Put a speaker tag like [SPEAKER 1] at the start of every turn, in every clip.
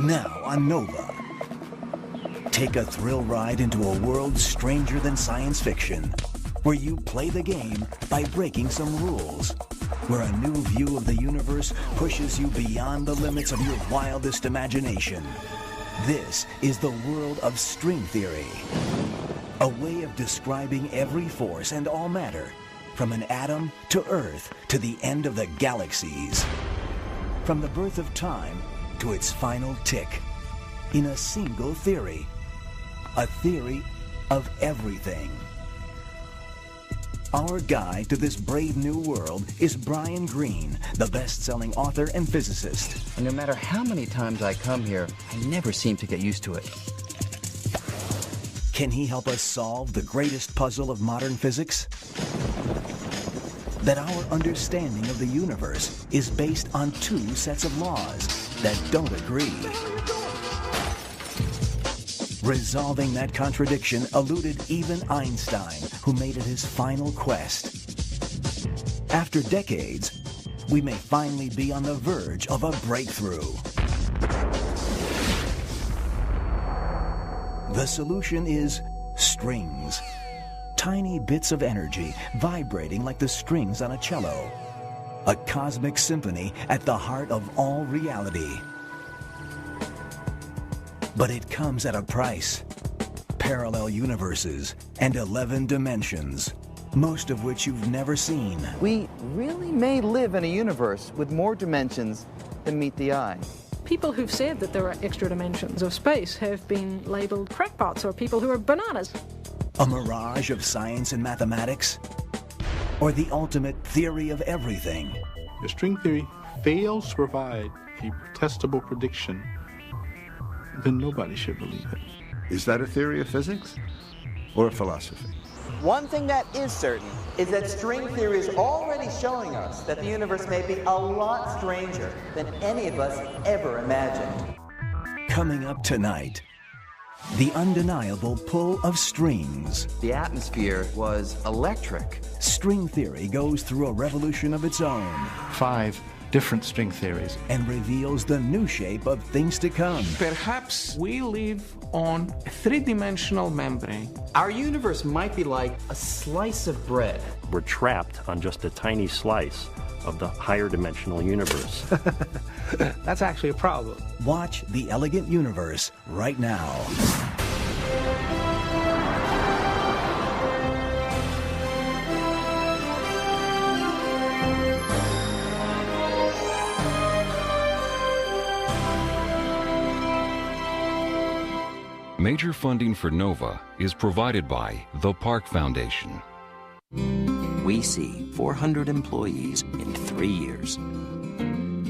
[SPEAKER 1] Now on Nova. Take a thrill ride into a world stranger than science fiction, where you play the game by breaking some rules, where a new view of the universe pushes you beyond the limits of your wildest imagination. This is the world of string theory, a way of describing every force and all matter, from an atom to Earth to the end of the galaxies, from the birth of time to its final tick, in a single theory, a theory of everything. Our guide to this brave new world is Brian Greene, the best-selling author and physicist.
[SPEAKER 2] And no matter how many times I come here, I never seem to get used to it.
[SPEAKER 1] Can he help us solve the greatest puzzle of modern physics? That our understanding of the universe is based on two sets of laws that don't agree. Resolving that contradiction eluded even Einstein, who made it his final quest. After decades, we may finally be on the verge of a breakthrough. The solution is strings. Tiny bits of energy vibrating like the strings on a cello. A cosmic symphony at the heart of all reality. But it comes at a price. Parallel universes and 11 dimensions, most of which you've never seen.
[SPEAKER 2] We really may live in a universe with more dimensions than meet the eye.
[SPEAKER 3] People who've said that there are extra dimensions of space have been labeled crackpots or people who are bananas.
[SPEAKER 1] A mirage of science and mathematics? Or the ultimate theory of everything?
[SPEAKER 4] If string theory fails to provide a testable prediction, then nobody should believe it.
[SPEAKER 5] Is that a theory of physics or a philosophy?
[SPEAKER 6] One thing that is certain is that string theory is already showing us that the universe may be a lot stranger than any of us ever imagined.
[SPEAKER 1] Coming up tonight, the undeniable pull of strings.
[SPEAKER 2] The atmosphere was electric.
[SPEAKER 1] String theory goes through a revolution of its own
[SPEAKER 4] 5 different string theories.
[SPEAKER 1] and reveals the new shape of things to come.
[SPEAKER 7] Perhaps we live on a three-dimensional membrane.
[SPEAKER 6] Our universe might be like a slice of bread.
[SPEAKER 8] We're trapped on just a tiny slice of the higher dimensional universe.
[SPEAKER 7] That's actually a problem.
[SPEAKER 1] Watch The Elegant Universe right now.
[SPEAKER 9] Major funding for NOVA is provided by the Park Foundation.
[SPEAKER 10] We see 400 employees in 3 years.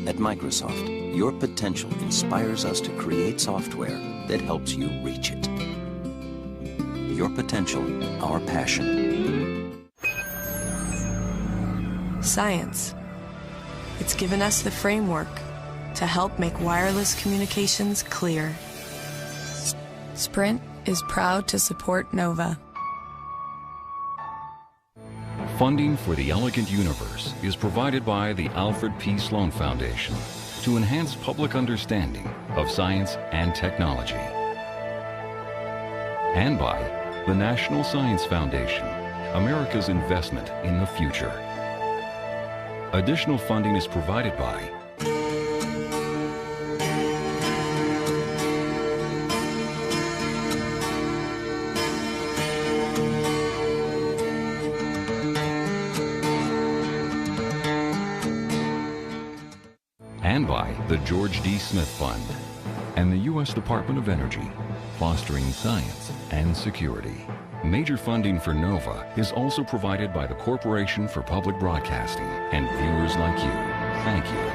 [SPEAKER 10] At Microsoft, your potential inspires us to create software that helps you reach it. Your potential, our passion.
[SPEAKER 11] Science. It's given us the framework to help make wireless communications clear. Sprint is proud to support NOVA.
[SPEAKER 9] Funding for the Elegant Universe is provided by the Alfred P. Sloan Foundation to enhance public understanding of science and technology. And by the National Science Foundation, America's investment in the future. Additional funding is provided by the George D. Smith Fund and the U.S. Department of Energy, fostering science and security. Major funding for NOVA is also provided by the Corporation for Public Broadcasting and viewers like you. Thank you.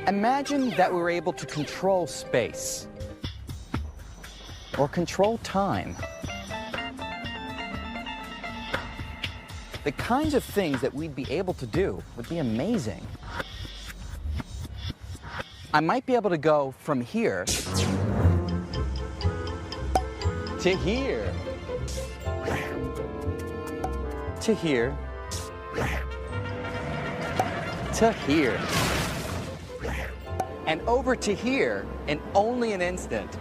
[SPEAKER 6] Imagine that we were able to control space.
[SPEAKER 2] or control time. The kinds of things that we'd be able to do would be amazing. I might be able to go from here to here, to here, to here, and over to here in only an instant.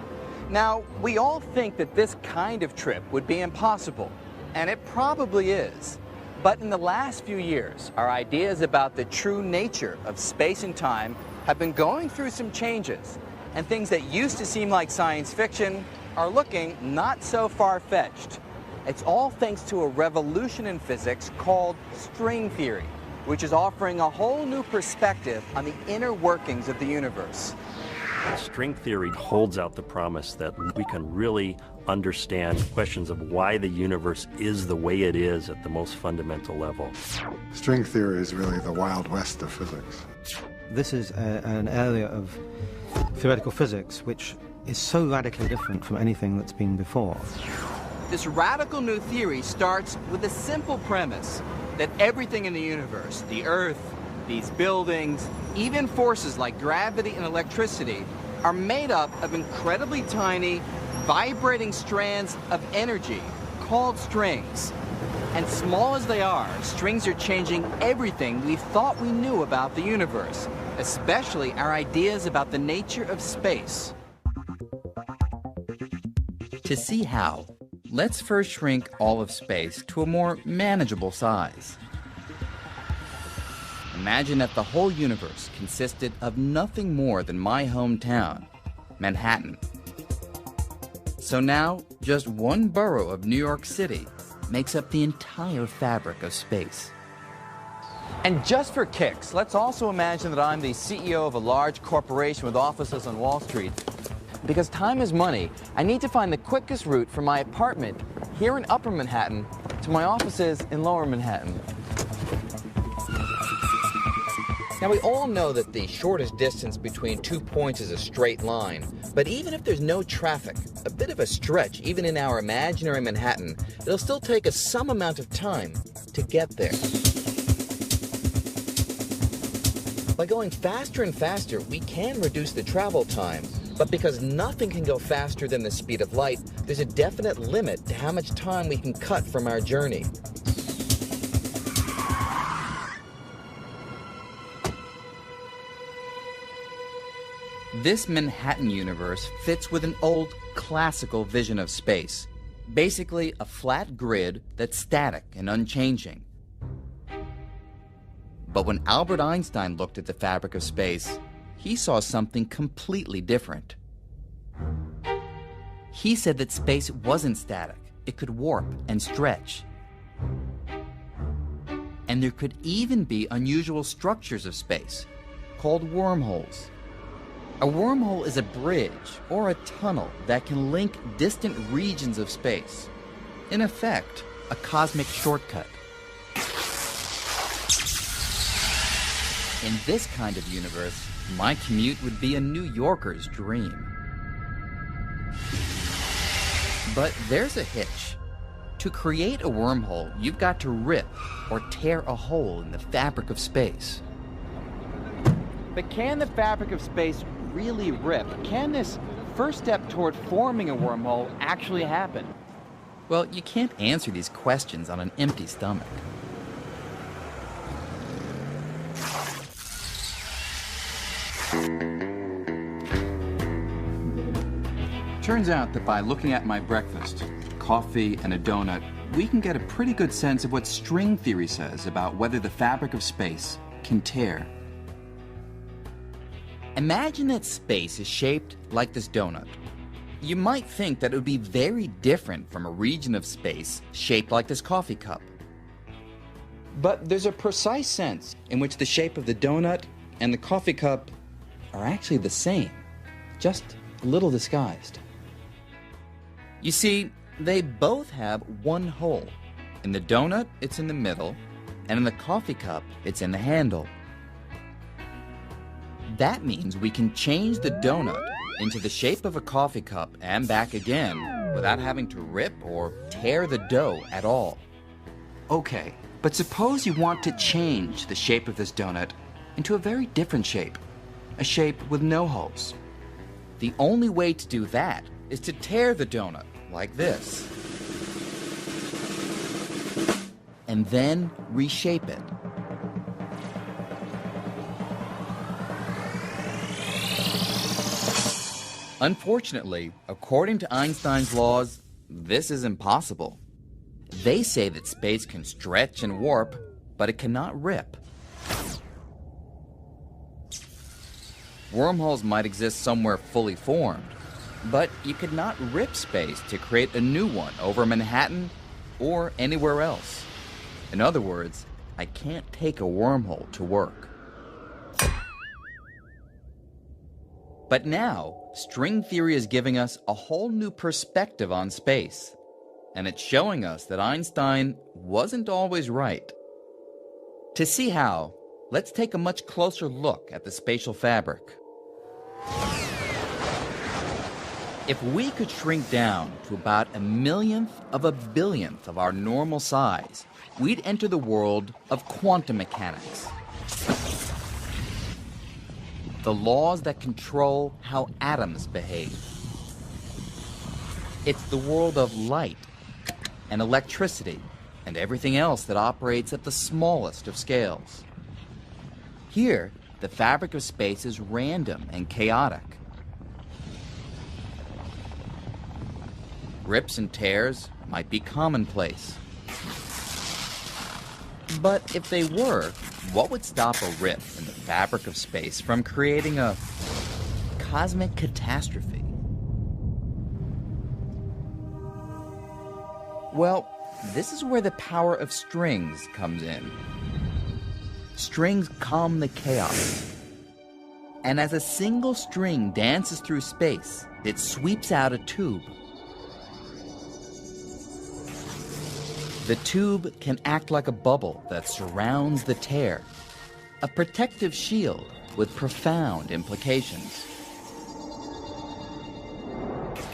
[SPEAKER 2] Now, we all think that this kind of trip would be impossible, and it probably is. But in the last few years, our ideas about the true nature of space and time have been going through some changes, and things that used to seem like science fiction are looking not so far-fetched. It's all thanks to a revolution in physics called string theory, which is offering a whole new perspective on the inner workings of the universe.
[SPEAKER 8] String theory holds out the promise that we can really understand questions of why the universe is the way it is at the most fundamental level.
[SPEAKER 5] String theory is really the Wild West of physics.
[SPEAKER 12] This is an area of theoretical physics which is so radically different from anything that's been before.
[SPEAKER 6] This radical new theory starts with a simple premise that everything in the universe, the Earth, these buildings, even forces like gravity and electricity, are made up of incredibly tiny, vibrating strands of energy called strings. And small as they are, strings are changing everything we thought we knew about the universe, especially our ideas about the nature of space.
[SPEAKER 2] To see how, let's first shrink all of space to a more manageable size. Imagine that the whole universe consisted of nothing more than my hometown, Manhattan. So now, just one borough of New York City makes up the entire fabric of space. And just for kicks, let's also imagine that I'm the CEO of a large corporation with offices on Wall Street. Because time is money, I need to find the quickest route from my apartment here in Upper Manhattan to my offices in Lower Manhattan. Now, we all know that the shortest distance between 2 points is a straight line, but even if there's no traffic, a bit of a stretch, even in our imaginary Manhattan, it'll still take us some amount of time to get there. By going faster and faster, we can reduce the travel time, but because nothing can go faster than the speed of light, there's a definite limit to how much time we can cut from our journey. This Manhattan universe fits with an old classical vision of space. Basically, a flat grid that's static and unchanging. But when Albert Einstein looked at the fabric of space, he saw something completely different. He said that space wasn't static. It could warp and stretch. And there could even be unusual structures of space, called wormholes. A wormhole is a bridge or a tunnel that can link distant regions of space. In effect, a cosmic shortcut. In this kind of universe, my commute would be a New Yorker's dream. But there's a hitch. To create a wormhole, you've got to rip or tear a hole in the fabric of space. But can the fabric of space really rip? Can this first step toward forming a wormhole actually happen? Well, you can't answer these questions on an empty stomach. Turns out that by looking at my breakfast, coffee and a donut, we can get a pretty good sense of what string theory says about whether the fabric of space can tear. Imagine that space is shaped like this donut. You might think that it would be very different from a region of space shaped like this coffee cup. But there's a precise sense in which the shape of the donut and the coffee cup are actually the same, just a little disguised. You see, they both have one hole. In the donut, it's in the middle, and in the coffee cup, it's in the handle. That means we can change the donut
[SPEAKER 6] into the shape of a coffee cup and back again without having to rip or tear the dough at all. Okay, but suppose you want to change the shape of this donut into a very different shape, a shape with no holes. The only way to do that is to tear the donut like this, and then reshape it. Unfortunately, according to Einstein's laws, this is impossible. They say that space can stretch and warp, but it cannot rip. Wormholes might exist somewhere fully formed, but you could not rip space to create a new one over Manhattan or anywhere else. In other words, I can't take a wormhole to work. But now, string theory is giving us a whole new perspective on space, and it's showing us that Einstein wasn't always right. To see how, let's take a much closer look at the spatial fabric. If we could shrink down to about a millionth of a billionth of our normal size, we'd enter the world of quantum mechanics. The laws that control how atoms behave. It's the world of light and electricity and everything else that operates at the smallest of scales. Here, the fabric of space is random and chaotic. Rips and tears might be commonplace. But if they were, what would stop a rip in the fabric of space from creating a cosmic catastrophe? Well, this is where the power of strings comes in. Strings calm the chaos. And as a single string dances through space, it sweeps out a tube. The tube can act like a bubble that surrounds the tear, a protective shield with profound implications.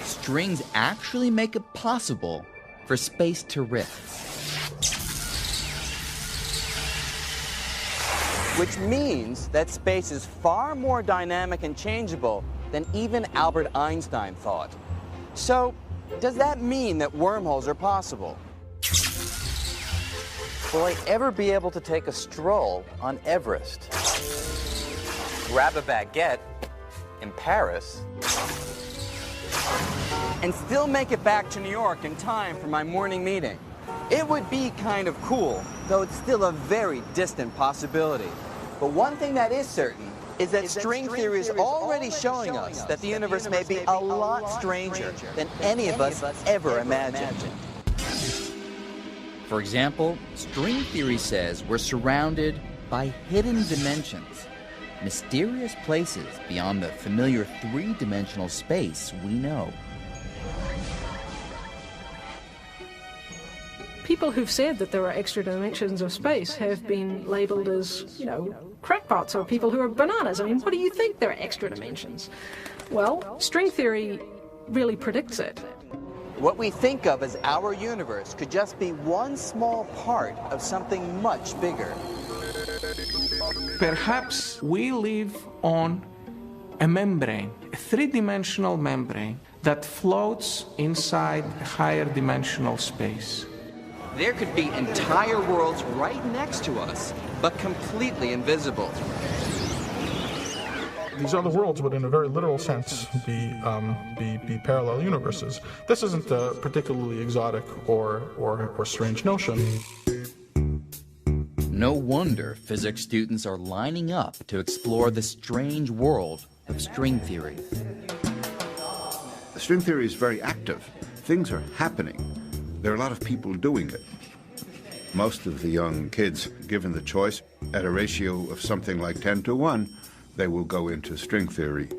[SPEAKER 6] Strings actually make it possible for space to rip.
[SPEAKER 2] Which means that space is far more dynamic and changeable than even Albert Einstein thought. So, does that mean that wormholes are possible? Will I ever be able to take a stroll on Everest? Grab a baguette in Paris? And still make it back to New York in time for my morning meeting? It would be kind of cool, though it's still a very distant possibility. But one thing that is certain is that string theory is already showing us that the universe may be a lot stranger than any of us ever imagined.
[SPEAKER 6] For example, string theory says we're surrounded by hidden dimensions, mysterious places beyond the familiar three-dimensional space we know.
[SPEAKER 3] People who've said that there are extra dimensions of space have been labeled as, crackpots or people who are bananas. I mean, what do you think there are extra dimensions? Well, string theory really predicts it.
[SPEAKER 2] What we think of as our universe could just be one small part of something much bigger.
[SPEAKER 7] Perhaps we live on a membrane, a three-dimensional membrane that floats inside a higher dimensional space.
[SPEAKER 6] There could be entire worlds right next to us, but completely invisible.
[SPEAKER 4] These other worlds would, in a very literal sense, be parallel universes. This isn't a particularly exotic or strange notion.
[SPEAKER 6] No wonder physics students are lining up to explore the strange world of string theory.
[SPEAKER 5] String theory is very active. Things are happening. There are a lot of people doing it. Most of the young kids, given the choice, at a ratio of something like 10 to 1, they will go into string theory.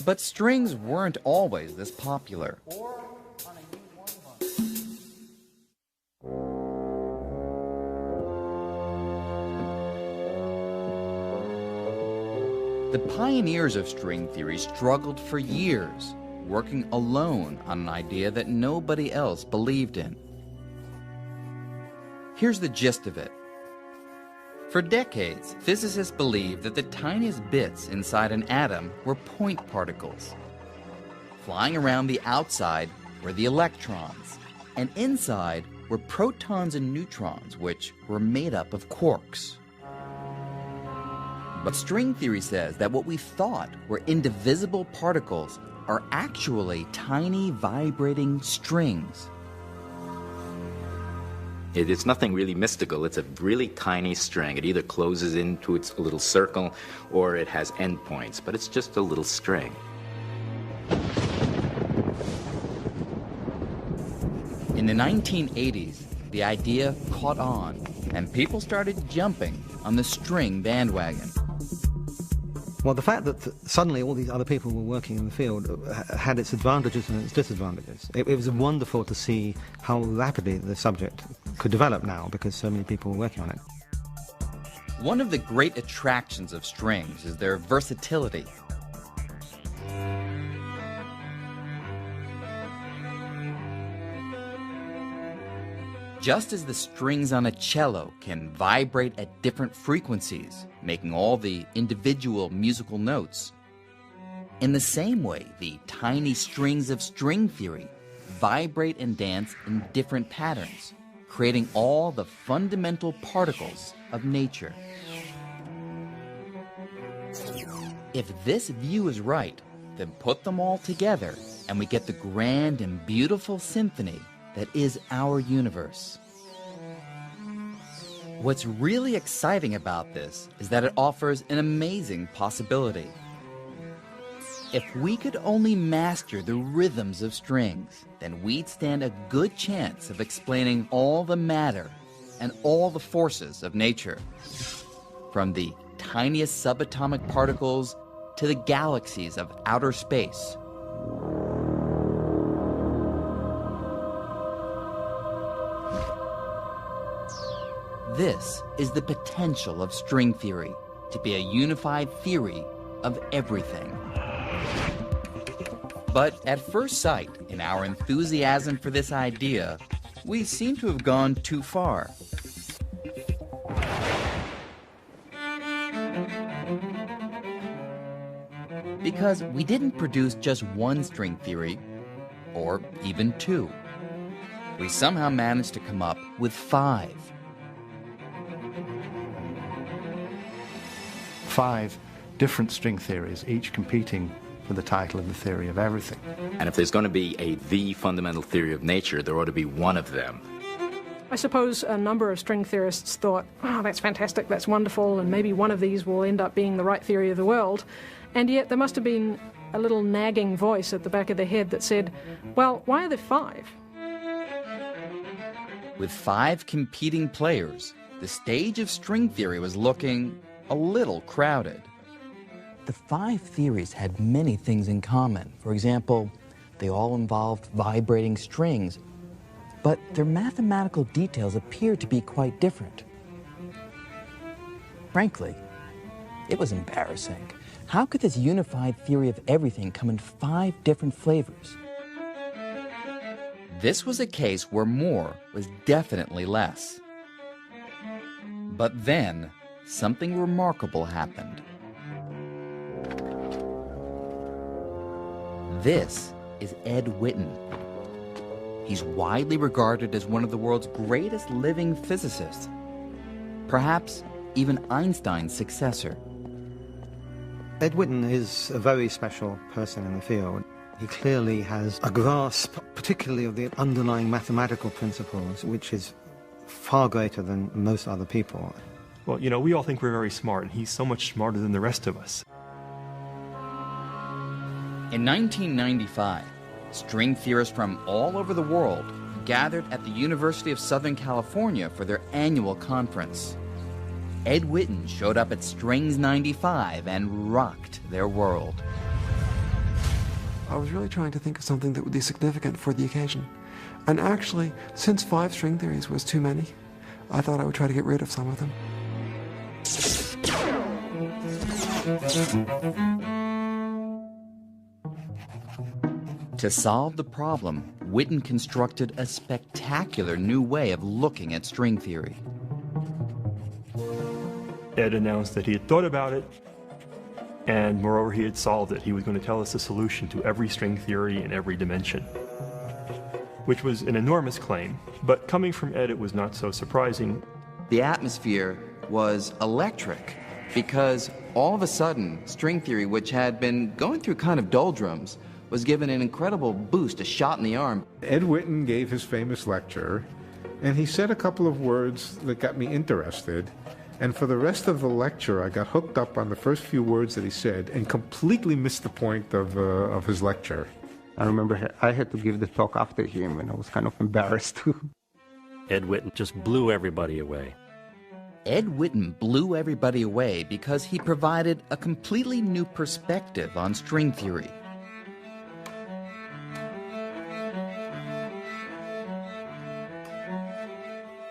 [SPEAKER 6] But strings weren't always this popular. The pioneers of string theory struggled for years, working alone on an idea that nobody else believed in. Here's the gist of it. For decades, physicists believed that the tiniest bits inside an atom were point particles. Flying around the outside were the electrons, and inside were protons and neutrons, which were made up of quarks. But string theory says that what we thought were indivisible particles are actually tiny vibrating strings.
[SPEAKER 13] It's nothing really mystical. It's a really tiny string. It either closes into its little circle or it has endpoints, but it's just a little string.
[SPEAKER 6] In the 1980s, the idea caught on, and people started jumping on the string bandwagon.
[SPEAKER 12] Well, the fact that suddenly all these other people were working in the field had its advantages and its disadvantages. It was wonderful to see how rapidly the subject could develop now because so many people were working on it.
[SPEAKER 6] One of the great attractions of strings is their versatility. Just as the strings on a cello can vibrate at different frequencies, making all the individual musical notes, in the same way, the tiny strings of string theory vibrate and dance in different patterns, creating all the fundamental particles of nature. If this view is right, then put them all together and we get the grand and beautiful symphony that is our universe. What's really exciting about this is that it offers an amazing possibility. If we could only master the rhythms of strings, then we'd stand a good chance of explaining all the matter and all the forces of nature, from the tiniest subatomic particles to the galaxies of outer space. This is the potential of string theory, to be a unified theory of everything. But at first sight, in our enthusiasm for this idea, we seem to have gone too far. Because we didn't produce just one string theory, or even two. We somehow managed to come up with 5.
[SPEAKER 14] 5 different string theories, each competing for the title of the theory of everything.
[SPEAKER 13] And if there's going to be the fundamental theory of nature, there ought to be one of them.
[SPEAKER 3] I suppose a number of string theorists thought, oh, that's fantastic, that's wonderful, and maybe one of these will end up being the right theory of the world. And yet there must have been a little nagging voice at the back of their head that said, well, why are there 5?
[SPEAKER 6] With 5 competing players, the stage of string theory was looking a little crowded. The 5 theories had many things in common. For example, they all involved vibrating strings, but their mathematical details appeared to be quite different. Frankly, it was embarrassing. How could this unified theory of everything come in 5 different flavors? This was a case where more was definitely less. But then, something remarkable happened. This is Ed Witten. He's widely regarded as one of the world's greatest living physicists, perhaps even Einstein's successor.
[SPEAKER 12] Ed Witten is a very special person in the field. He clearly has a grasp, particularly of the underlying mathematical principles, which is far greater than most other people.
[SPEAKER 15] Well, you know, we all think we're very smart, and he's so much smarter than the rest of us.
[SPEAKER 6] In 1995, string theorists from all over the world gathered at the University of Southern California for their annual conference. Ed Witten showed up at Strings 95 and rocked their world.
[SPEAKER 16] I was really trying to think of something that would be significant for the occasion. And actually, since 5 string theories was too many, I thought I would try to get rid of some of them.
[SPEAKER 6] To solve the problem, Witten constructed a spectacular new way of looking at string theory.
[SPEAKER 15] Ed announced that he had thought about it, and moreover, he had solved it. He was going to tell us the solution to every string theory in every dimension, which was an enormous claim, but coming from Ed, it was not so surprising.
[SPEAKER 6] The atmosphere was electric because all of a sudden, string theory, which had been going through kind of doldrums, was given an incredible boost, a shot in the arm.
[SPEAKER 17] Ed Witten gave his famous lecture, and he said a couple of words that got me interested. And for the rest of the lecture, I got hooked up on the first few words that he said and completely missed the point of his lecture.
[SPEAKER 18] I remember I had to give the talk after him, and I was kind of embarrassed too.
[SPEAKER 8] Ed Witten just blew everybody away.
[SPEAKER 6] Ed Witten blew everybody away because he provided a completely new perspective on string theory.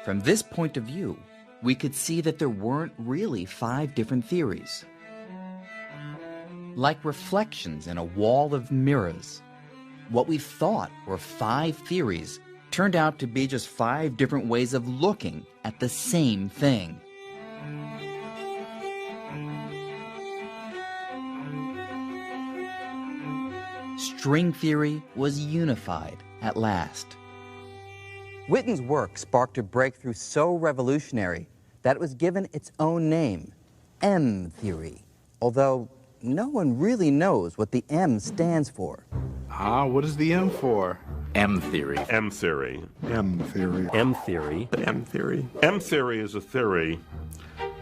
[SPEAKER 6] From this point of view, we could see that there weren't really 5 different theories. Like reflections in a wall of mirrors, what we thought were 5 theories turned out to be just 5 different ways of looking at the same thing. String theory was unified at last. Witten's work sparked a breakthrough so revolutionary that it was given its own name, M-theory, although no one really knows what the M stands for.
[SPEAKER 19] What is the M for?
[SPEAKER 13] M-theory.
[SPEAKER 19] M-theory.
[SPEAKER 17] M-theory.
[SPEAKER 8] M-theory.
[SPEAKER 16] M-theory.
[SPEAKER 19] M-theory is a theory.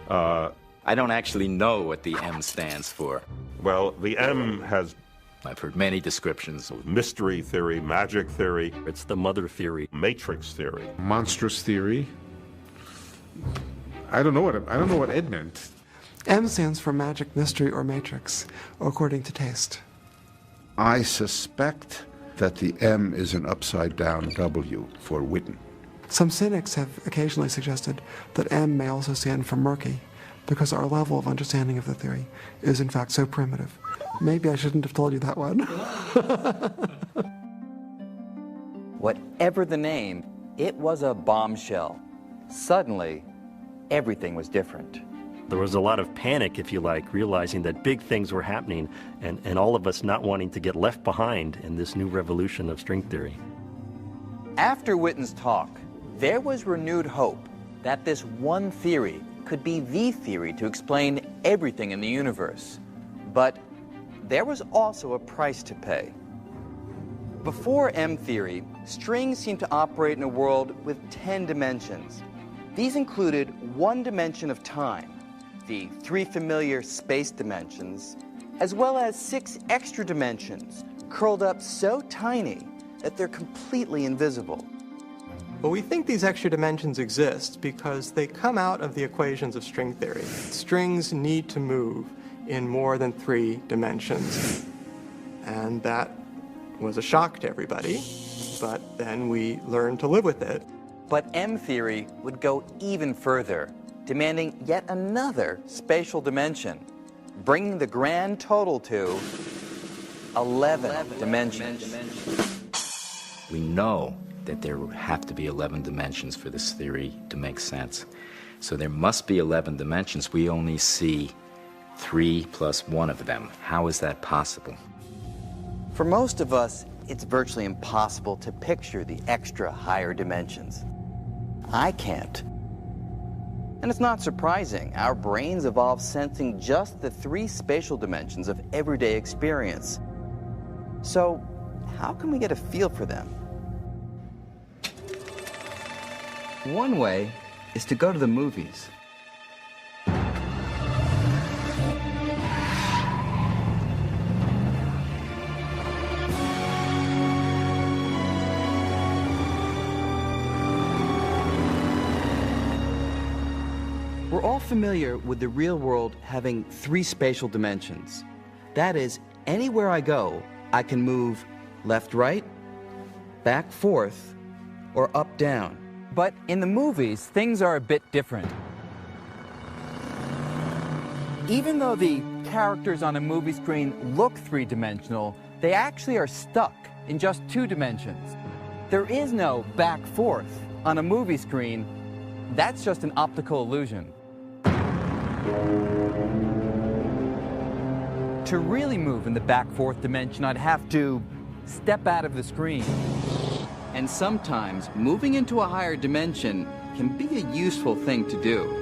[SPEAKER 13] I don't actually know what the M stands for.
[SPEAKER 19] Well, the M has...
[SPEAKER 13] I've heard many descriptions.
[SPEAKER 19] Mystery theory, magic theory.
[SPEAKER 8] It's the mother theory.
[SPEAKER 19] Matrix theory.
[SPEAKER 17] Monstrous theory. I don't know what Ed meant.
[SPEAKER 16] M stands for magic, mystery, or matrix, according to taste.
[SPEAKER 5] I suspect that the M is an upside-down W for Witten.
[SPEAKER 16] Some cynics have occasionally suggested that M may also stand for murky, because our level of understanding of the theory is in fact so primitive. Maybe I shouldn't have told you that one.
[SPEAKER 2] Whatever the name, it was a bombshell. Suddenly, everything was different.
[SPEAKER 8] There was a lot of panic, if you like, realizing that big things were happening and all of us not wanting to get left behind in this new revolution of string theory.
[SPEAKER 2] After Witten's talk, there was renewed hope that this one theory could be the theory to explain everything in the universe. But there was also a price to pay. Before M-theory, strings seemed to operate in a world with 10 dimensions. These included 1 dimension of time, the 3 familiar space dimensions, as well as 6 extra dimensions, curled up so tiny that they're completely invisible.
[SPEAKER 20] Well, we think these extra dimensions exist because they come out of the equations of string theory. Strings need to move in more than 3 dimensions. And that was a shock to everybody, but then we learned to live with it.
[SPEAKER 2] But M-theory would go even further, demanding yet another spatial dimension, bringing the grand total to 11 dimensions.
[SPEAKER 13] We know that there have to be 11 dimensions for this theory to make sense. So there must be 11 dimensions. We only see 3 plus 1 of them. How is that possible?
[SPEAKER 2] For most of us, it's virtually impossible to picture the extra higher dimensions. I can't. And it's not surprising. Our brains evolved sensing just the 3 spatial dimensions of everyday experience. So, how can we get a feel for them? One way is to go to the movies. We're all familiar with the real world having 3 spatial dimensions. That is, anywhere I go, I can move left, right, back, forth, or up, down. But in the movies, things are a bit different. Even though the characters on a movie screen look three-dimensional, they actually are stuck in just two dimensions. There is no back-forth on a movie screen. That's just an optical illusion. To really move in the back-fourth dimension, I'd have to step out of the screen. And sometimes moving into a higher dimension can be a useful thing to do.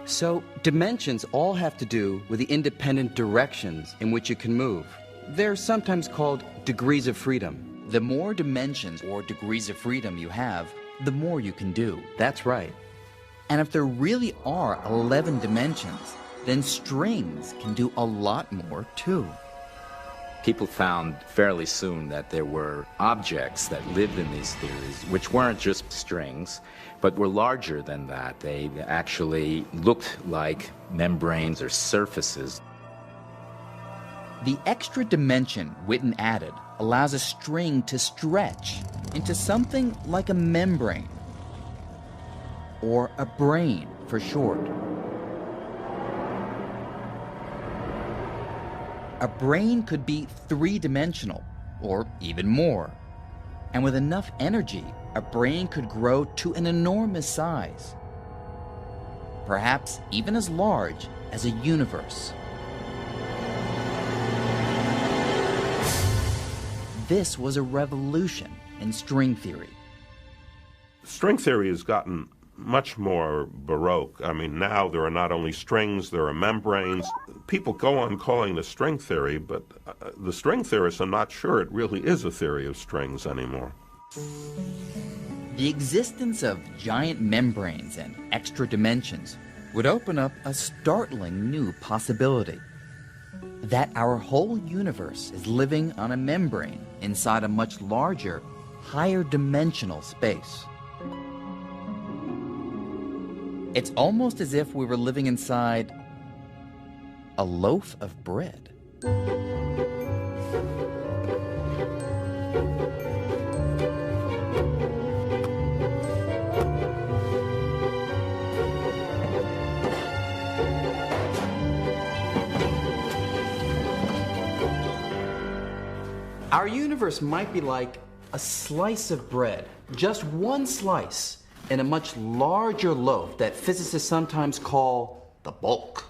[SPEAKER 2] So, dimensions all have to do with the independent directions in which you can move. They're sometimes called degrees of freedom. The more dimensions or degrees of freedom you have, the more you can do. That's right. And if there really are 11 dimensions, then strings can do a lot more too.
[SPEAKER 13] People found fairly soon that there were objects that lived in these theories, which weren't just strings, but were larger than that. They actually looked like membranes or surfaces.
[SPEAKER 2] The extra dimension Witten added allows a string to stretch into something like a membrane, or a brain for short. A brain could be three-dimensional, or even more. And with enough energy, a brain could grow to an enormous size, perhaps even as large as a universe. This was a revolution in string theory.
[SPEAKER 19] String theory has gotten much more baroque. I mean, now there are not only strings, there are membranes. People go on calling this string theory, but the string theorists are not sure it really is a theory of strings anymore.
[SPEAKER 2] The existence of giant membranes and extra dimensions would open up a startling new possibility. That our whole universe is living on a membrane inside a much larger, higher dimensional space. It's almost as if we were living inside a loaf of bread. Our universe might be like a slice of bread, just one slice, in a much larger loaf that physicists sometimes call the bulk.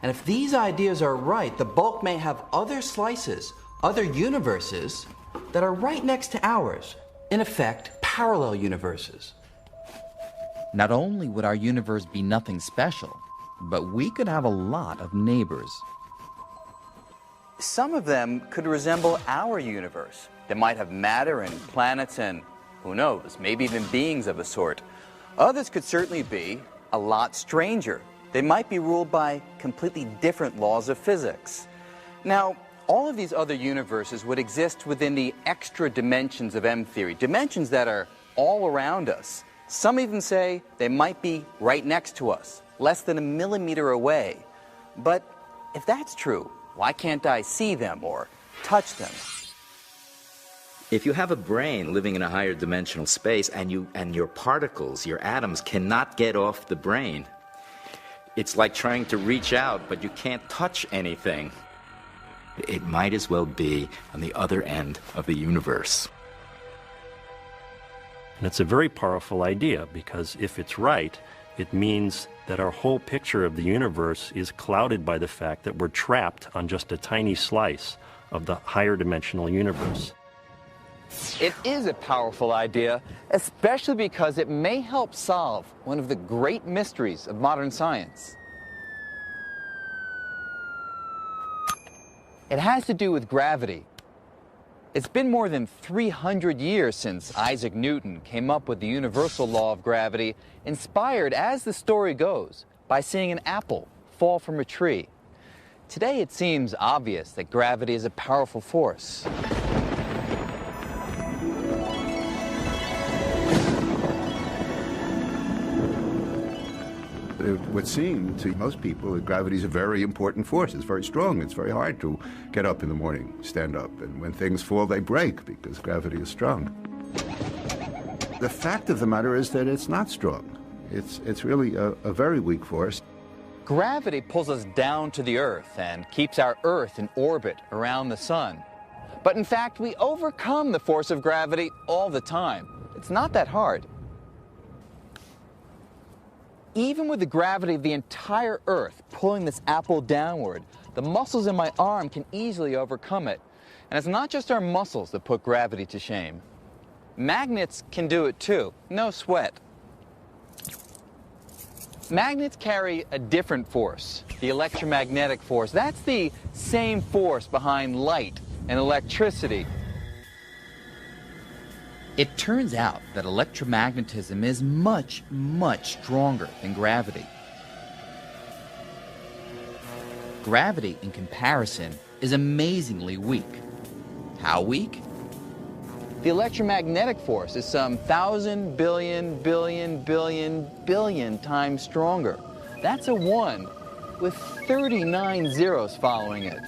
[SPEAKER 2] And if these ideas are right, the bulk may have other slices, other universes, that are right next to ours, in effect, parallel universes. Not only would our universe be nothing special, but we could have a lot of neighbors. Some of them could resemble our universe. They might have matter and planets and, who knows, maybe even beings of a sort. Others could certainly be a lot stranger. They might be ruled by completely different laws of physics. Now, all of these other universes would exist within the extra dimensions of M-theory, dimensions that are all around us. Some even say they might be right next to us, less than a millimeter away. But if that's true, why can't I see them or touch them?
[SPEAKER 13] If you have a brain living in a higher dimensional space and your particles, your atoms, cannot get off the brain, it's like trying to reach out, but you can't touch anything. It might as well be on the other end of the universe.
[SPEAKER 8] And it's a very powerful idea, because if it's right, it means that our whole picture of the universe is clouded by the fact that we're trapped on just a tiny slice of the higher dimensional universe.
[SPEAKER 2] It is a powerful idea, especially because it may help solve one of the great mysteries of modern science. It has to do with gravity. It's been more than 300 years since Isaac Newton came up with the universal law of gravity, inspired, as the story goes, by seeing an apple fall from a tree. Today it seems obvious that gravity is a powerful force.
[SPEAKER 5] It would seem to most people that gravity is a very important force. It's very strong. It's very hard to get up in the morning, stand up. And when things fall, they break because gravity is strong. The fact of the matter is that it's not strong. It's really a very weak force.
[SPEAKER 2] Gravity pulls us down to the Earth and keeps our Earth in orbit around the sun. But in fact, we overcome the force of gravity all the time. It's not that hard. Even with the gravity of the entire Earth pulling this apple downward, the muscles in my arm can easily overcome it. And it's not just our muscles that put gravity to shame. Magnets can do it too, no sweat. Magnets carry a different force, the electromagnetic force. That's the same force behind light and electricity. It turns out that electromagnetism is much, much stronger than gravity. Gravity, in comparison, is amazingly weak. How weak? The electromagnetic force is some 1,000 billion, billion, billion, billion times stronger. That's a 1 with 39 zeros following it.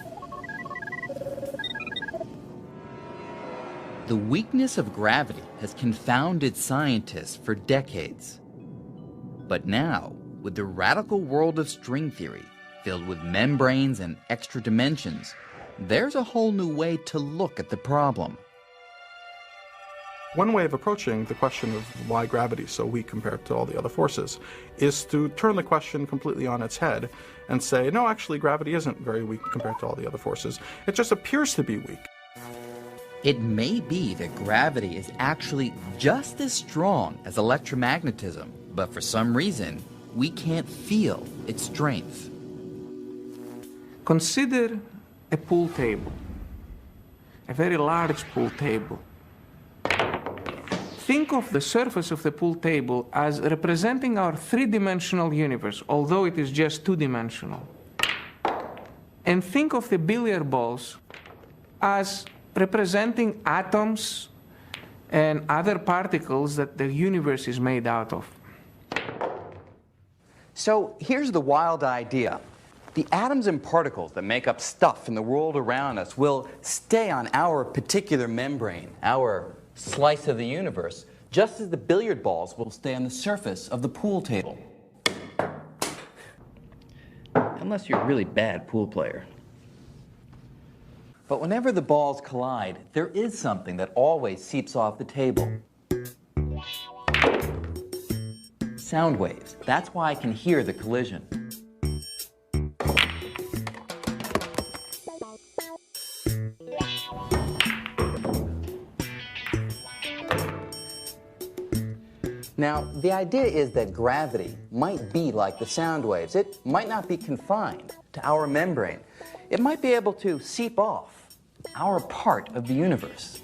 [SPEAKER 2] The weakness of gravity has confounded scientists for decades. But now, with the radical world of string theory, filled with membranes and extra dimensions, there's a whole new way to look at the problem.
[SPEAKER 4] One way of approaching the question of why gravity is so weak compared to all the other forces is to turn the question completely on its head and say, no, actually, gravity isn't very weak compared to all the other forces. It just appears to be weak.
[SPEAKER 2] It may be that gravity is actually just as strong as electromagnetism, but for some reason, we can't feel its strength.
[SPEAKER 7] Consider a pool table, a very large pool table. Think of the surface of the pool table as representing our three-dimensional universe, although it is just two-dimensional. And think of the billiard balls as representing atoms and other particles that the universe is made out of.
[SPEAKER 2] So here's the wild idea. The atoms and particles that make up stuff in the world around us will stay on our particular membrane, our slice of the universe, just as the billiard balls will stay on the surface of the pool table. Unless you're a really bad pool player. But whenever the balls collide, there is something that always seeps off the table. Sound waves. That's why I can hear the collision. Now, the idea is that gravity might be like the sound waves. It might not be confined to our membrane. It might be able to seep off our part of the universe.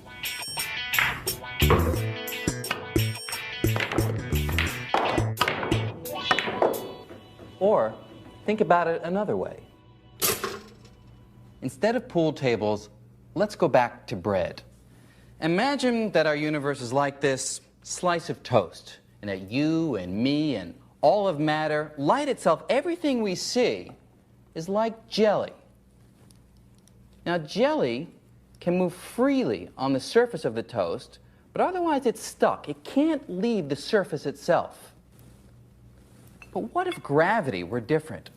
[SPEAKER 2] Or think about it another way. Instead of pool tables, let's go back to bread. Imagine that our universe is like this slice of toast, and that you and me and all of matter, light itself, everything we see is like jelly. Now, jelly can move freely on the surface of the toast, but otherwise it's stuck. It can't leave the surface itself. But what if gravity were different?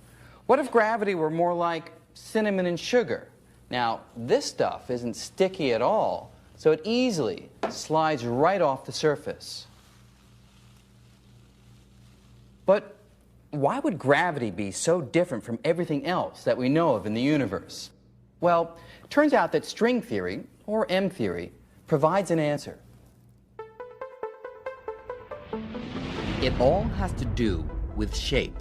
[SPEAKER 2] What if gravity were more like cinnamon and sugar? Now, this stuff isn't sticky at all, so it easily slides right off the surface. But why would gravity be so different from everything else that we know of in the universe? Well, it turns out that string theory, or M theory, provides an answer. It all has to do with shape.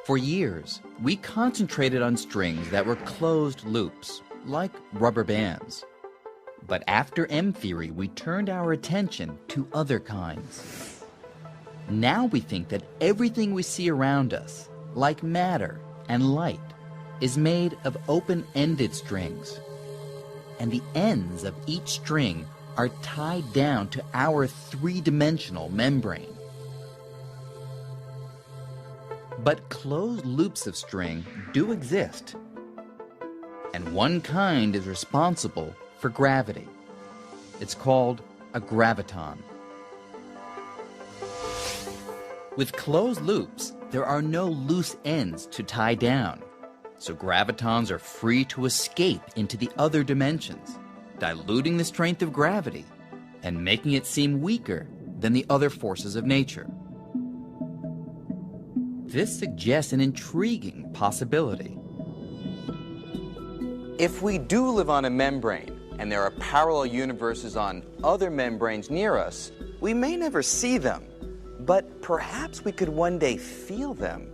[SPEAKER 2] For years, we concentrated on strings that were closed loops, like rubber bands. But after M theory, we turned our attention to other kinds. Now we think that everything we see around us, like matter and light, is made of open-ended strings. And the ends of each string are tied down to our three-dimensional membrane. But closed loops of string do exist. And one kind is responsible for gravity. It's called a graviton. With closed loops, there are no loose ends to tie down, so gravitons are free to escape into the other dimensions, diluting the strength of gravity and making it seem weaker than the other forces of nature. This suggests an intriguing possibility. If we do live on a membrane, and there are parallel universes on other membranes near us, we may never see them, but perhaps we could one day feel them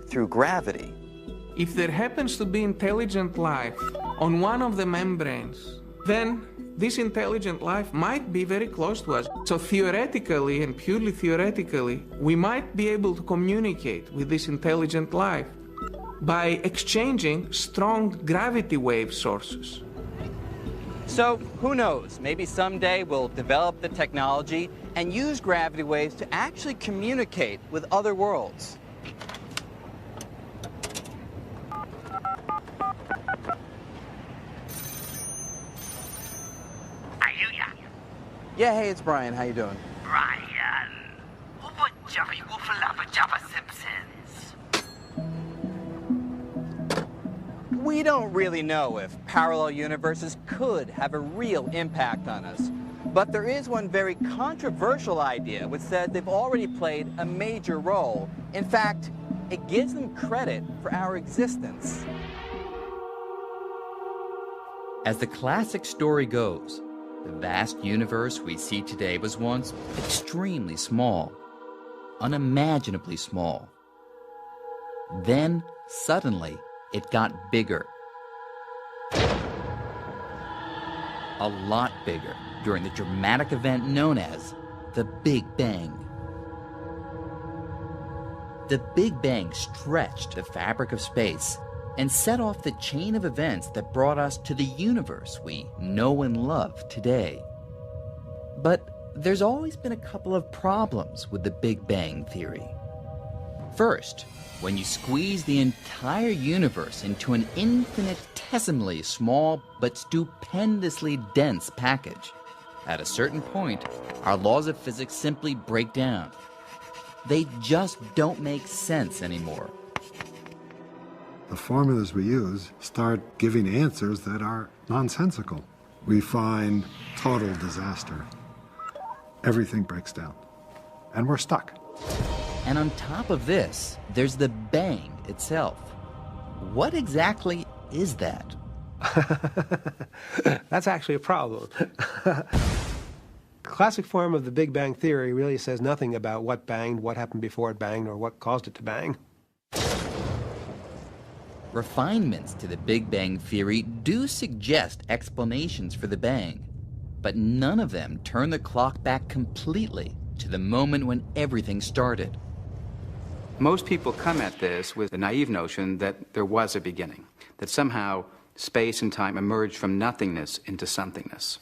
[SPEAKER 2] through gravity.
[SPEAKER 7] If there happens to be intelligent life on one of the membranes, then this intelligent life might be very close to us. So theoretically, and purely theoretically, we might be able to communicate with this intelligent life by exchanging strong gravity wave sources.
[SPEAKER 2] So, who knows? Maybe someday we'll develop the technology and use gravity waves to actually communicate with other worlds. Yeah, hey, it's Brian. How you doing?
[SPEAKER 21] Brian, what Jerry Woofalaba Jabba Simpsons?
[SPEAKER 2] We don't really know if parallel universes could have a real impact on us. But there is one very controversial idea which says they've already played a major role. In fact, it gives them credit for our existence. As the classic story goes, the vast universe we see today was once extremely small, unimaginably small. Then, suddenly, it got bigger. A lot bigger during the dramatic event known as the Big Bang. The Big Bang stretched the fabric of space and set off the chain of events that brought us to the universe we know and love today. But there's always been a couple of problems with the Big Bang theory. First, when you squeeze the entire universe into an infinitesimally small but stupendously dense package, at a certain point, our laws of physics simply break down. They just don't make sense anymore.
[SPEAKER 22] The formulas we use start giving answers that are nonsensical. We find total disaster. Everything breaks down, and we're stuck.
[SPEAKER 2] And on top of this, there's the bang itself. What exactly is that?
[SPEAKER 23] That's actually a problem. The classic form of the Big Bang theory really says nothing about what banged, what happened before it banged, or what caused it to bang.
[SPEAKER 2] Refinements to the Big Bang theory do suggest explanations for the bang, but none of them turn the clock back completely to the moment when everything started.
[SPEAKER 24] Most people come at this with the naive notion that there was a beginning, that somehow space and time emerged from nothingness into somethingness.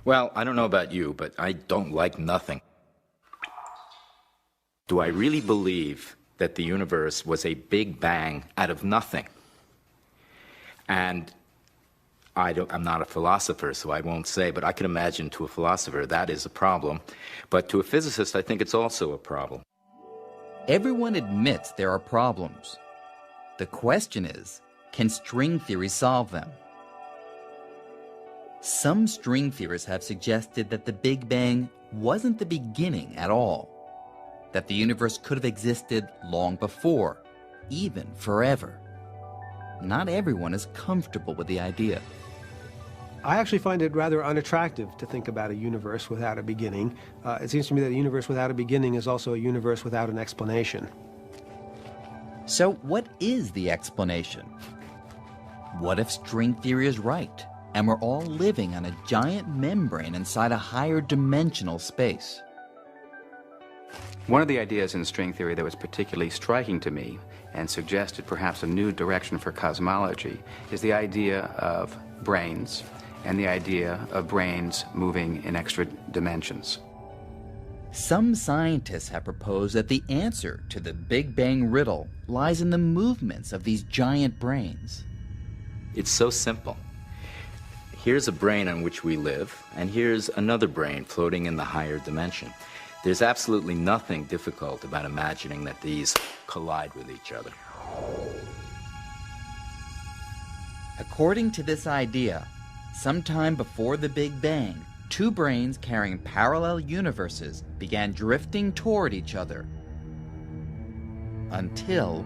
[SPEAKER 13] Well, I don't know about you, but I don't like nothing. Do I really believe that the universe was a big bang out of nothing? And I'm not a philosopher, so I won't say, but I can imagine to a philosopher that is a problem. But to a physicist, I think it's also a problem.
[SPEAKER 2] Everyone admits there are problems. The question is, can string theory solve them? Some string theorists have suggested that the Big Bang wasn't the beginning at all, that the universe could have existed long before, even forever. Not everyone is comfortable with the idea.
[SPEAKER 23] I actually find it rather unattractive to think about a universe without a beginning. It seems to me that a universe without a beginning is also a universe without an explanation.
[SPEAKER 2] So what is the explanation? What if string theory is right, and we're all living on a giant membrane inside a higher dimensional space?
[SPEAKER 24] One of the ideas in string theory that was particularly striking to me and suggested perhaps a new direction for cosmology is the idea of brains and the idea of brains moving in extra dimensions.
[SPEAKER 2] Some scientists have proposed that the answer to the Big Bang riddle lies in the movements of these giant brains.
[SPEAKER 13] It's so simple. Here's a brain on which we live, and here's another brain floating in the higher dimension. There's absolutely nothing difficult about imagining that these collide with each other.
[SPEAKER 2] According to this idea, sometime before the Big Bang, two brains carrying parallel universes began drifting toward each other. Until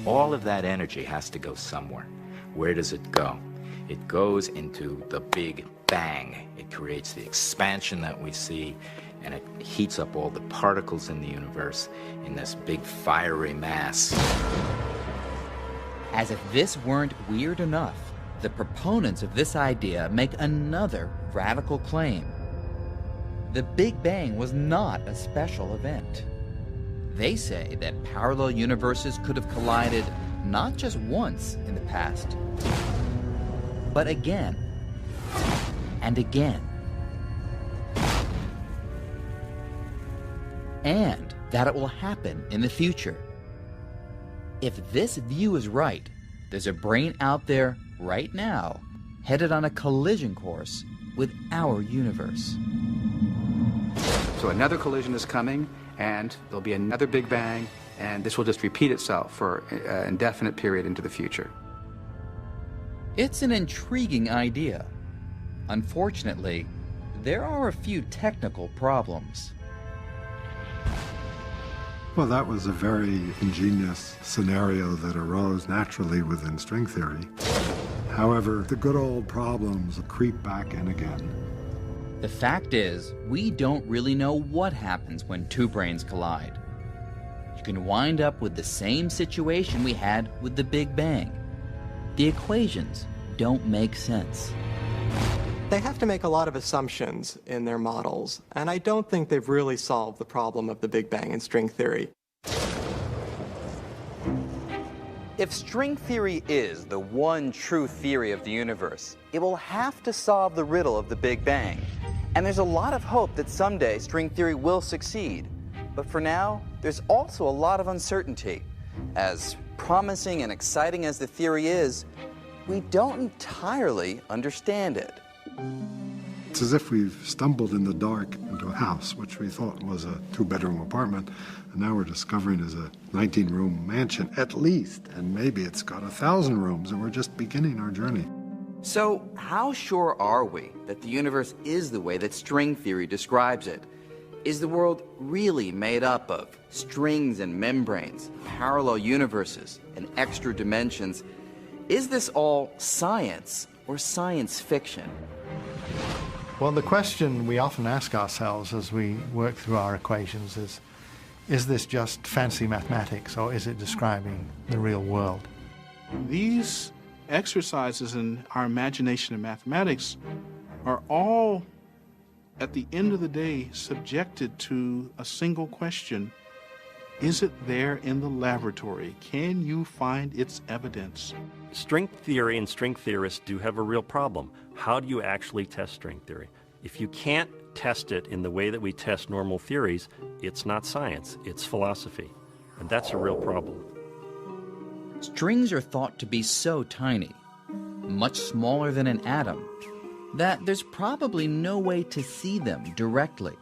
[SPEAKER 13] all of that energy has to go somewhere. Where does it go? It goes into the Big Bang. It creates the expansion that we see, and it heats up all the particles in the universe in this big fiery mass.
[SPEAKER 2] As if this weren't weird enough, the proponents of this idea make another radical claim. The Big Bang was not a special event. They say that parallel universes could have collided not just once in the past, but again and again. And that it will happen in the future. If this view is right, there's a brain out there right now headed on a collision course with our universe.
[SPEAKER 23] So another collision is coming, and there'll be another Big Bang, and this will just repeat itself for an indefinite period into the future.
[SPEAKER 2] It's an intriguing idea. Unfortunately, there are a few technical problems.
[SPEAKER 22] Well, that was a very ingenious scenario that arose naturally within string theory. However, the good old problems creep back in again.
[SPEAKER 2] The fact is, we don't really know what happens when two brains collide. You can wind up with the same situation we had with the Big Bang. The equations don't make sense.
[SPEAKER 20] They have to make a lot of assumptions in their models, and I don't think they've really solved the problem of the Big Bang in string theory.
[SPEAKER 2] If string theory is the one true theory of the universe, it will have to solve the riddle of the Big Bang. And there's a lot of hope that someday string theory will succeed. But for now, there's also a lot of uncertainty. As promising and exciting as the theory is, we don't entirely understand it.
[SPEAKER 22] It's as if we've stumbled in the dark into a house, which we thought was a two-bedroom apartment, and now we're discovering is a 19-room mansion, at least, and maybe it's got 1,000 rooms, and we're just beginning our journey.
[SPEAKER 2] So, how sure are we that the universe is the way that string theory describes it? Is the world really made up of strings and membranes, parallel universes, and extra dimensions? Is this all science or science fiction?
[SPEAKER 14] Well, the question we often ask ourselves as we work through our equations is this just fancy mathematics, or is it describing the real world?
[SPEAKER 4] These exercises in our imagination in mathematics are all, at the end of the day, subjected to a single question. Is it there in the laboratory? Can you find its evidence?
[SPEAKER 8] String theory and string theorists do have a real problem. How do you actually test string theory? If you can't test it in the way that we test normal theories, it's not science, it's philosophy. And that's a real problem.
[SPEAKER 2] Strings are thought to be so tiny, much smaller than an atom, that there's probably no way to see them directly.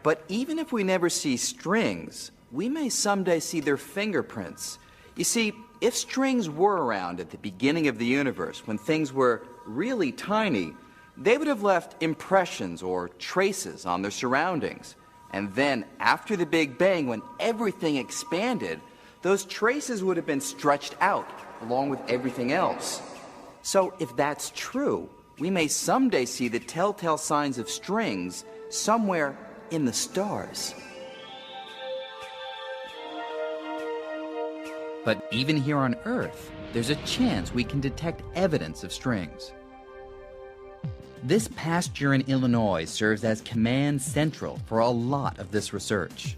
[SPEAKER 2] But even if we never see strings, we may someday see their fingerprints. You see, if strings were around at the beginning of the universe, when things were really tiny, they would have left impressions or traces on their surroundings. And then, after the Big Bang, when everything expanded, those traces would have been stretched out along with everything else. So if that's true, we may someday see the telltale signs of strings somewhere in the stars. But even here on Earth, there's a chance we can detect evidence of strings. This past year in Illinois serves as command central for a lot of this research.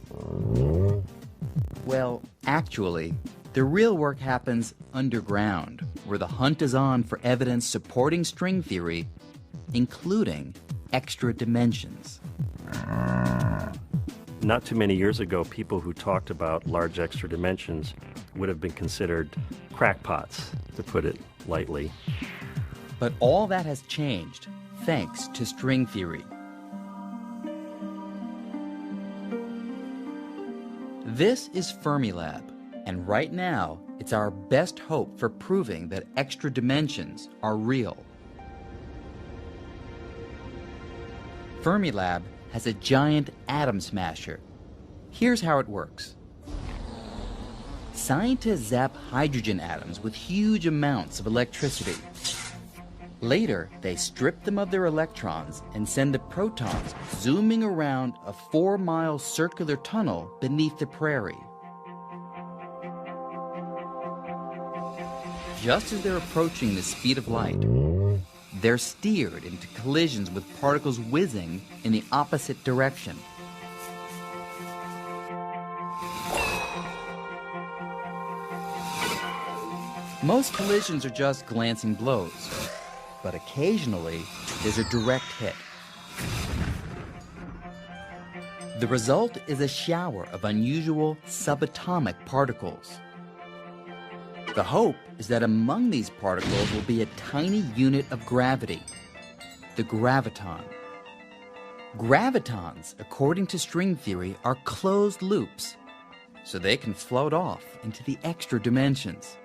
[SPEAKER 2] Well, actually, the real work happens underground, where the hunt is on for evidence supporting string theory, including extra dimensions.
[SPEAKER 8] Not too many years ago, people who talked about large extra dimensions would have been considered crackpots, to put it lightly.
[SPEAKER 2] But all that has changed thanks to string theory. This is Fermilab, and right now it's our best hope for proving that extra dimensions are real. Fermilab has a giant atom smasher. Here's how it works. Scientists zap hydrogen atoms with huge amounts of electricity. Later, they strip them of their electrons and send the protons zooming around a 4-mile circular tunnel beneath the prairie. Just as they're approaching the speed of light, they're steered into collisions with particles whizzing in the opposite direction. Most collisions are just glancing blows, but occasionally there's a direct hit. The result is a shower of unusual subatomic particles. The hope is that among these particles will be a tiny unit of gravity, the graviton. Gravitons, according to string theory, are closed loops, so they can float off into the extra dimensions.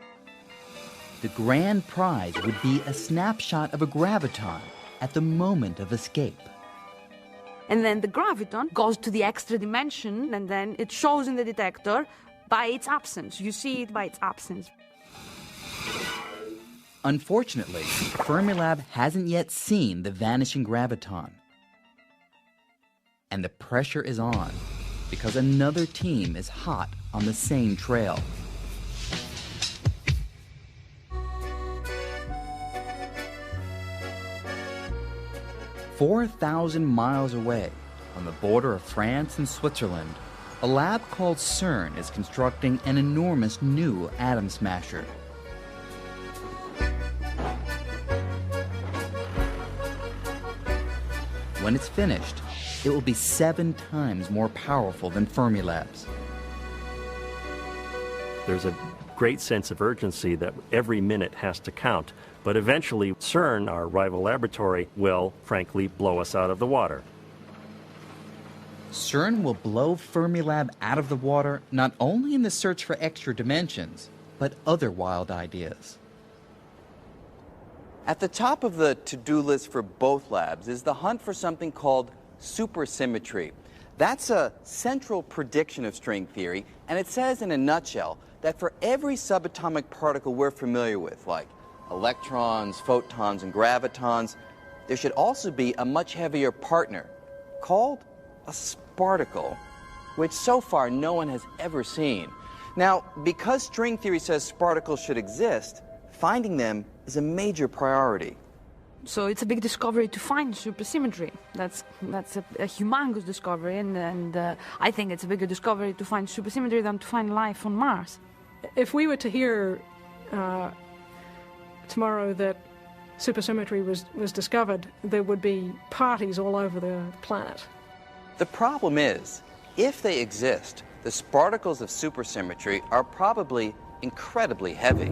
[SPEAKER 2] The grand prize would be a snapshot of a graviton at the moment of escape.
[SPEAKER 1] And then the graviton goes to the extra dimension, and then it shows in the detector by its absence. You see it by its absence.
[SPEAKER 2] Unfortunately, Fermilab hasn't yet seen the vanishing graviton. And the pressure is on, because another team is hot on the same trail. "4,000 miles away, on the border of France and Switzerland, a lab called CERN is constructing an enormous new atom smasher. When it's finished, it will be 7 times more powerful than Fermilab's.
[SPEAKER 8] There's a great sense of urgency that every minute has to count, but eventually CERN, our rival laboratory, will, frankly, blow us out of the water.
[SPEAKER 2] CERN will blow Fermilab out of the water not only in the search for extra dimensions, but other wild ideas. At the top of the to-do list for both labs is the hunt for something called supersymmetry. That's a central prediction of string theory, and it says in a nutshell that for every subatomic particle we're familiar with, like electrons, photons, and gravitons, there should also be a much heavier partner called a sparticle, which so far no one has ever seen. Now, because string theory says sparticles should exist, finding them is a major priority.
[SPEAKER 1] So it's a big discovery to find supersymmetry. That's a humongous discovery, and I think it's a bigger discovery to find supersymmetry than to find life on Mars.
[SPEAKER 3] If we were to hear tomorrow that supersymmetry was discovered, there would be parties all over the planet.
[SPEAKER 2] The problem is, if they exist, the sparticles of supersymmetry are probably incredibly heavy.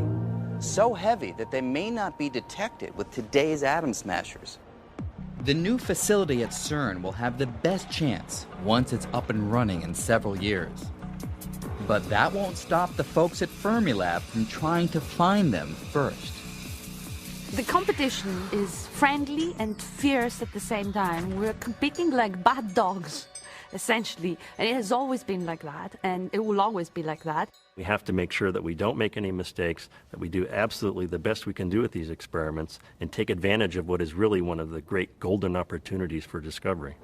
[SPEAKER 2] So heavy that they may not be detected with today's atom smashers. The new facility at CERN will have the best chance once it's up and running in several years. But that won't stop the folks at Fermilab from trying to find them first.
[SPEAKER 1] The competition is friendly and fierce at the same time. We're competing like bad dogs, essentially. And it has always been like that, and it will always be like that.
[SPEAKER 8] We have to make sure that we don't make any mistakes, that we do absolutely the best we can do with these experiments, and take advantage of what is really one of the great golden opportunities for discovery.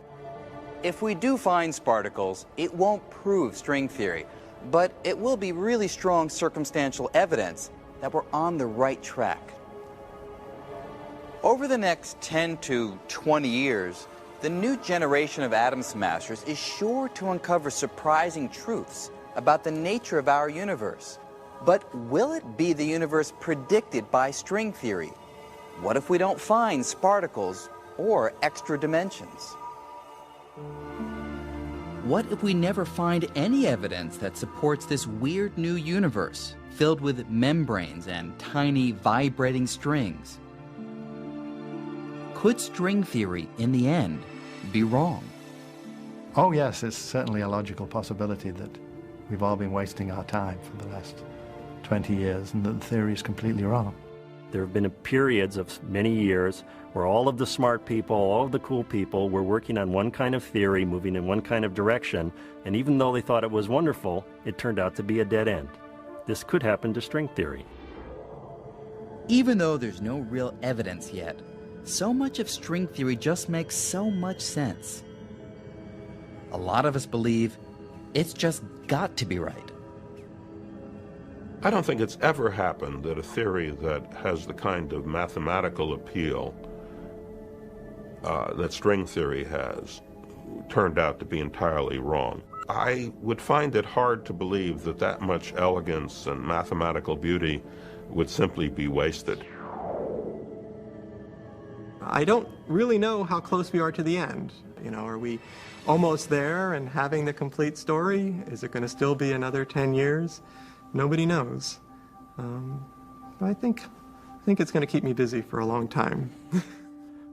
[SPEAKER 2] If we do find sparticles, it won't prove string theory, but it will be really strong circumstantial evidence that we're on the right track. Over the next 10 to 20 years, the new generation of atom smashers is sure to uncover surprising truths about the nature of our universe. But will it be the universe predicted by string theory? What if we don't find sparticles or extra dimensions? What if we never find any evidence that supports this weird new universe filled with membranes and tiny vibrating strings?
[SPEAKER 9] could string theory, in the end, be wrong?
[SPEAKER 14] Oh yes, it's certainly a logical possibility that we've all been wasting our time for the last 20 years and that the theory is completely wrong.
[SPEAKER 8] There have been periods of many years where all of the smart people, all of the cool people were working on one kind of theory, moving in one kind of direction, and even though they thought it was wonderful, it turned out to be a dead end. This could happen to string theory.
[SPEAKER 9] Even though there's no real evidence yet, so much of string theory just makes so much sense. A lot of us believe it's just got to be right.
[SPEAKER 19] I don't think it's ever happened that a theory that has the kind of mathematical appeal that string theory has turned out to be entirely wrong. I would find it hard to believe that that much elegance and mathematical beauty would simply be wasted.
[SPEAKER 20] I don't really know how close we are to the end. You know, are we almost there and having the complete story? Is it going to still be another 10 years? Nobody knows. But I think it's going to keep me busy for a long time.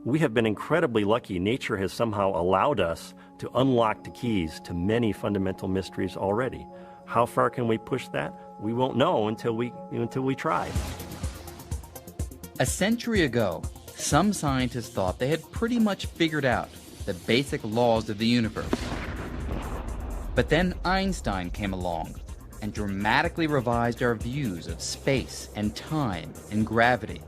[SPEAKER 8] We have been incredibly lucky. Nature has somehow allowed us to unlock the keys to many fundamental mysteries already. How far can we push that? We won't know until we try.
[SPEAKER 9] A century ago, some scientists thought they had pretty much figured out the basic laws of the universe. But then Einstein came along and dramatically revised our views of space and time and gravity.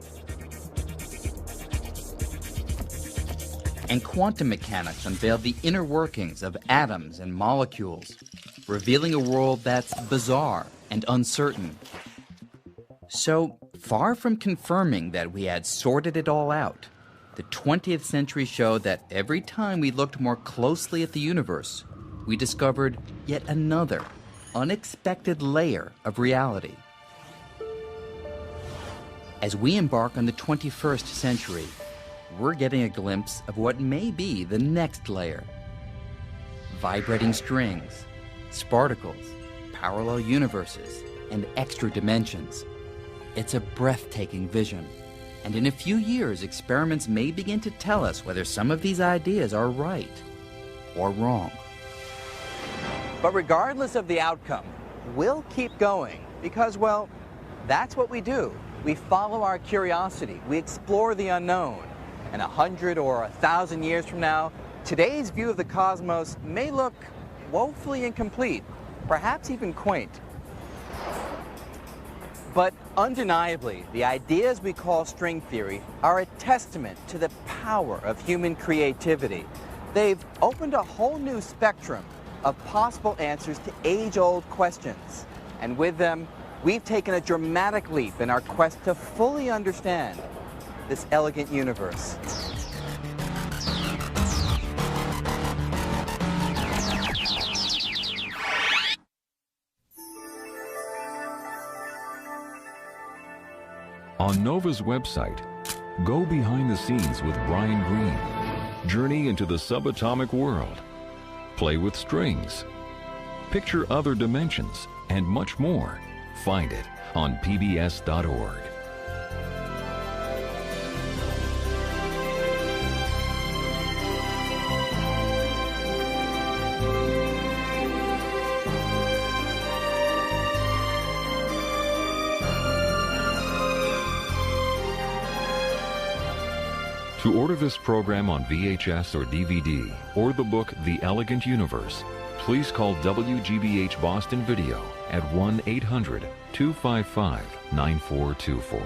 [SPEAKER 9] And quantum mechanics unveiled the inner workings of atoms and molecules, revealing a world that's bizarre and uncertain. So, far from confirming that we had sorted it all out, the 20th century showed that every time we looked more closely at the universe, we discovered yet another unexpected layer of reality. As we embark on the 21st century, we're getting a glimpse of what may be the next layer. Vibrating strings, sparticles, parallel universes, and extra dimensions. It's a breathtaking vision, and in a few years, experiments may begin to tell us whether some of these ideas are right or wrong.
[SPEAKER 2] But regardless of the outcome, we'll keep going because, well, that's what we do. We follow our curiosity. We explore the unknown. And 100 or 1,000 years from now, today's view of the cosmos may look woefully incomplete, perhaps even quaint. But undeniably, the ideas we call string theory are a testament to the power of human creativity. They've opened a whole new spectrum of possible answers to age-old questions. And with them, we've taken a dramatic leap in our quest to fully understand this elegant universe.
[SPEAKER 10] On NOVA's website, go behind the scenes with Brian Greene. Journey into the subatomic world. Play with strings. Picture other dimensions and much more. Find it on pbs.org. To order this program on VHS or DVD, or the book The Elegant Universe, please call WGBH Boston Video at 1-800-255-9424.